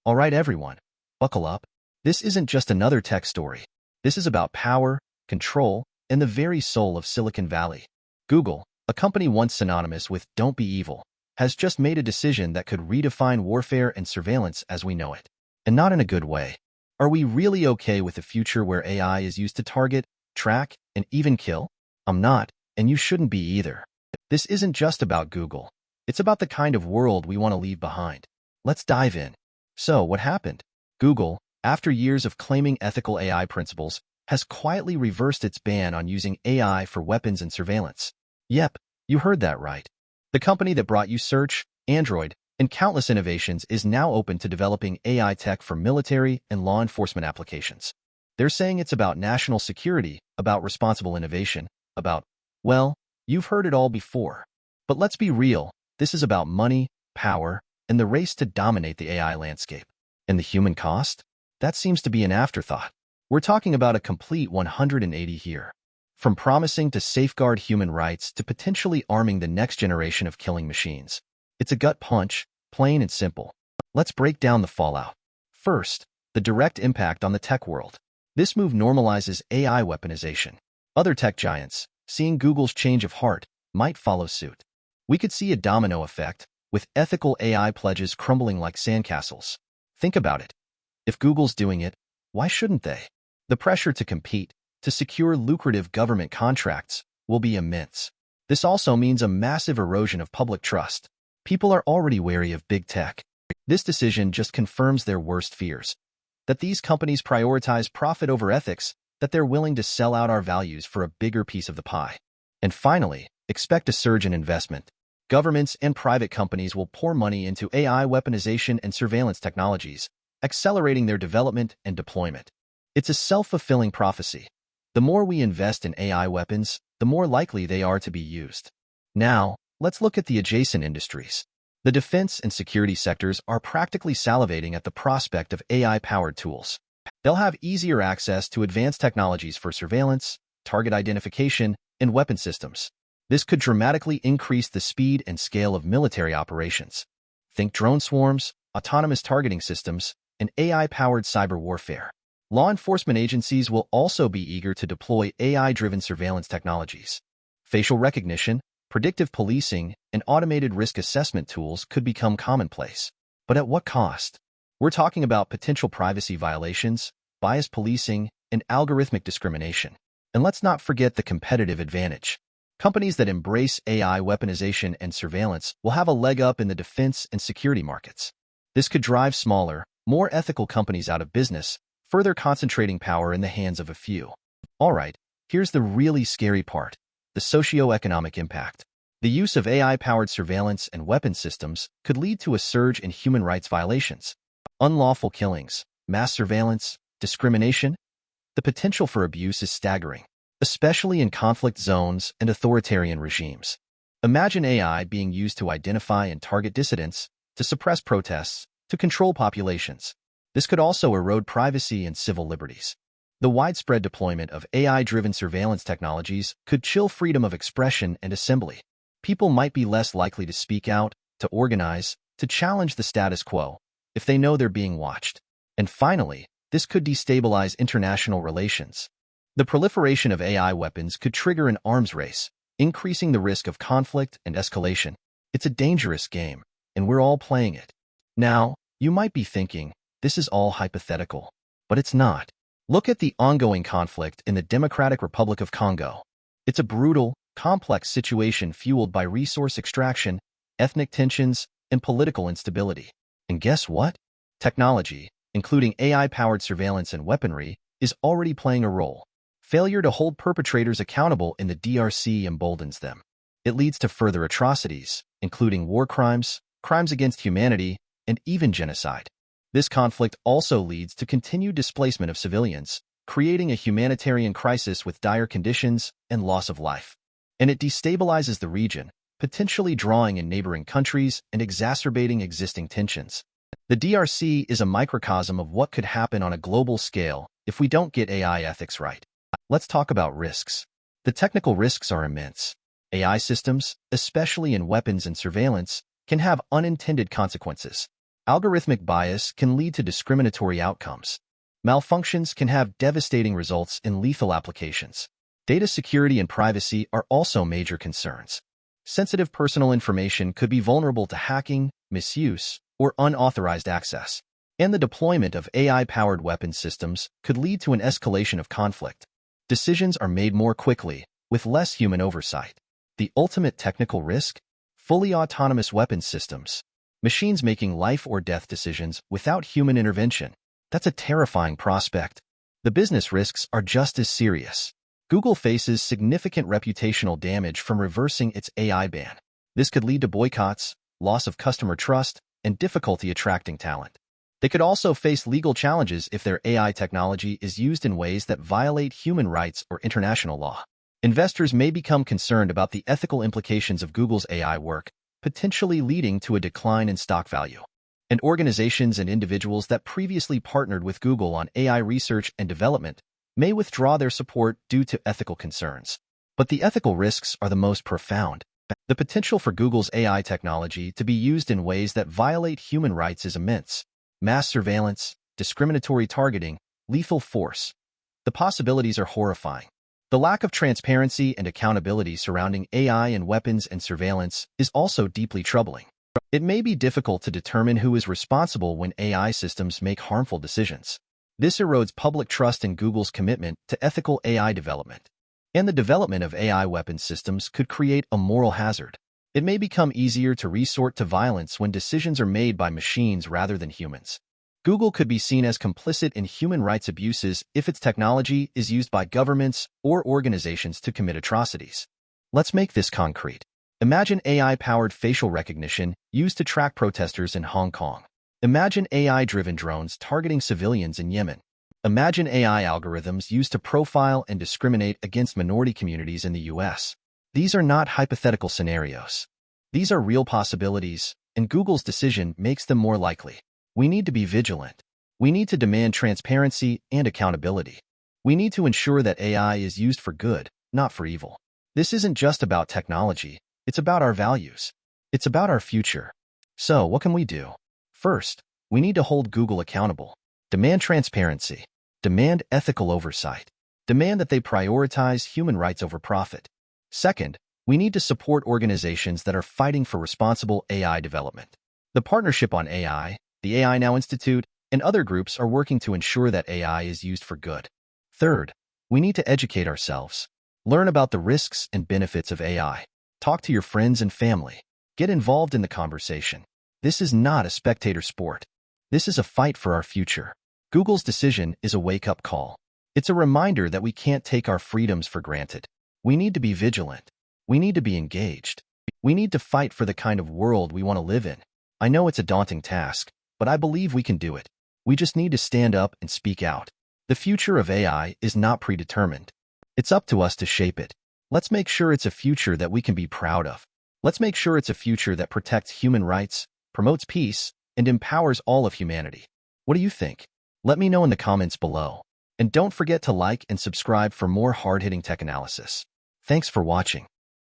All right, everyone, buckle up. This isn't just another tech story. This is about power, control, and the very soul of Silicon Valley. Google, a company once synonymous with "don't be evil," has just made a decision that could redefine warfare and surveillance as we know it. And not in a good way. Are we really okay with a future where AI is used to target, track, and even kill? I'm not, and you shouldn't be either. This isn't just about Google. It's about the kind of world we want to leave behind. Let's dive in. So, what happened? Google, after years of claiming ethical AI principles, has quietly reversed its ban on using AI for weapons and surveillance. Yep, you heard that right. The company that brought you search, Android, and countless innovations is now open to developing AI tech for military and law enforcement applications. They're saying it's about national security, about responsible innovation, about, well, you've heard it all before. But let's be real, this is about money, power, and the race to dominate the AI landscape. And the human cost? That seems to be an afterthought. We're talking about a complete 180 here. From promising to safeguard human rights to potentially arming the next generation of killing machines. It's a gut punch, plain and simple. Let's break down the fallout. First, the direct impact on the tech world. This move normalizes AI weaponization. Other tech giants, seeing Google's change of heart, might follow suit. We could see a domino effect, with ethical AI pledges crumbling like sandcastles. Think about it. If Google's doing it, why shouldn't they? The pressure to compete, to secure lucrative government contracts, will be immense. This also means a massive erosion of public trust. People are already wary of big tech. This decision just confirms their worst fears. That these companies prioritize profit over ethics, that they're willing to sell out our values for a bigger piece of the pie. And finally, expect a surge in investment. Governments and private companies will pour money into AI weaponization and surveillance technologies, accelerating their development and deployment. It's a self-fulfilling prophecy. The more we invest in AI weapons, the more likely they are to be used. Now, let's look at the adjacent industries. The defense and security sectors are practically salivating at the prospect of AI-powered tools. They'll have easier access to advanced technologies for surveillance, target identification, and weapon systems. This could dramatically increase the speed and scale of military operations. Think drone swarms, autonomous targeting systems, and AI-powered cyber warfare. Law enforcement agencies will also be eager to deploy AI-driven surveillance technologies. Facial recognition, predictive policing, and automated risk assessment tools could become commonplace. But at what cost? We're talking about potential privacy violations, bias policing, and algorithmic discrimination. And let's not forget the competitive advantage. Companies that embrace AI weaponization and surveillance will have a leg up in the defense and security markets. This could drive smaller, more ethical companies out of business, further concentrating power in the hands of a few. All right, here's the really scary part, the socio-economic impact. The use of AI-powered surveillance and weapon systems could lead to a surge in human rights violations. Unlawful killings, mass surveillance, discrimination. The potential for abuse is staggering, especially in conflict zones and authoritarian regimes. Imagine AI being used to identify and target dissidents, to suppress protests, to control populations. This could also erode privacy and civil liberties. The widespread deployment of AI-driven surveillance technologies could chill freedom of expression and assembly. People might be less likely to speak out, to organize, to challenge the status quo, if they know they're being watched. And finally, this could destabilize international relations. The proliferation of AI weapons could trigger an arms race, increasing the risk of conflict and escalation. It's a dangerous game, and we're all playing it. Now, you might be thinking, this is all hypothetical. But it's not. Look at the ongoing conflict in the Democratic Republic of Congo. It's a brutal, complex situation fueled by resource extraction, ethnic tensions, and political instability. And guess what? Technology, including AI-powered surveillance and weaponry, is already playing a role. Failure to hold perpetrators accountable in the DRC emboldens them. It leads to further atrocities, including war crimes, crimes against humanity, and even genocide. This conflict also leads to continued displacement of civilians, creating a humanitarian crisis with dire conditions and loss of life. And it destabilizes the region, potentially drawing in neighboring countries and exacerbating existing tensions. The DRC is a microcosm of what could happen on a global scale if we don't get AI ethics right. Let's talk about risks. The technical risks are immense. AI systems, especially in weapons and surveillance, can have unintended consequences. Algorithmic bias can lead to discriminatory outcomes. Malfunctions can have devastating results in lethal applications. Data security and privacy are also major concerns. Sensitive personal information could be vulnerable to hacking, misuse, or unauthorized access. And the deployment of AI-powered weapons systems could lead to an escalation of conflict. Decisions are made more quickly, with less human oversight. The ultimate technical risk? Fully autonomous weapons systems. Machines making life or death decisions without human intervention. That's a terrifying prospect. The business risks are just as serious. Google faces significant reputational damage from reversing its AI ban. This could lead to boycotts, loss of customer trust, and difficulty attracting talent. They could also face legal challenges if their AI technology is used in ways that violate human rights or international law. Investors may become concerned about the ethical implications of Google's AI work, potentially leading to a decline in stock value. And organizations and individuals that previously partnered with Google on AI research and development may withdraw their support due to ethical concerns. But the ethical risks are the most profound. The potential for Google's AI technology to be used in ways that violate human rights is immense. Mass surveillance, discriminatory targeting, lethal force. The possibilities are horrifying. The lack of transparency and accountability surrounding AI and weapons and surveillance is also deeply troubling. It may be difficult to determine who is responsible when AI systems make harmful decisions. This erodes public trust in Google's commitment to ethical AI development. And the development of AI weapons systems could create a moral hazard. It may become easier to resort to violence when decisions are made by machines rather than humans. Google could be seen as complicit in human rights abuses if its technology is used by governments or organizations to commit atrocities. Let's make this concrete. Imagine AI-powered facial recognition used to track protesters in Hong Kong. Imagine AI-driven drones targeting civilians in Yemen. Imagine AI algorithms used to profile and discriminate against minority communities in the US. These are not hypothetical scenarios. These are real possibilities, and Google's decision makes them more likely. We need to be vigilant. We need to demand transparency and accountability. We need to ensure that AI is used for good, not for evil. This isn't just about technology. It's about our values. It's about our future. So, what can we do? First, we need to hold Google accountable. Demand transparency. Demand ethical oversight. Demand that they prioritize human rights over profit. Second, we need to support organizations that are fighting for responsible AI development. The Partnership on AI, the AI Now Institute, and other groups are working to ensure that AI is used for good. Third, we need to educate ourselves. Learn about the risks and benefits of AI. Talk to your friends and family. Get involved in the conversation. This is not a spectator sport. This is a fight for our future. Google's decision is a wake-up call. It's a reminder that we can't take our freedoms for granted. We need to be vigilant. We need to be engaged. We need to fight for the kind of world we want to live in. I know it's a daunting task, but I believe we can do it. We just need to stand up and speak out. The future of AI is not predetermined. It's up to us to shape it. Let's make sure it's a future that we can be proud of. Let's make sure it's a future that protects human rights, promotes peace, and empowers all of humanity. What do you think? Let me know in the comments below. And don't forget to like and subscribe for more hard-hitting tech analysis. Thanks for watching.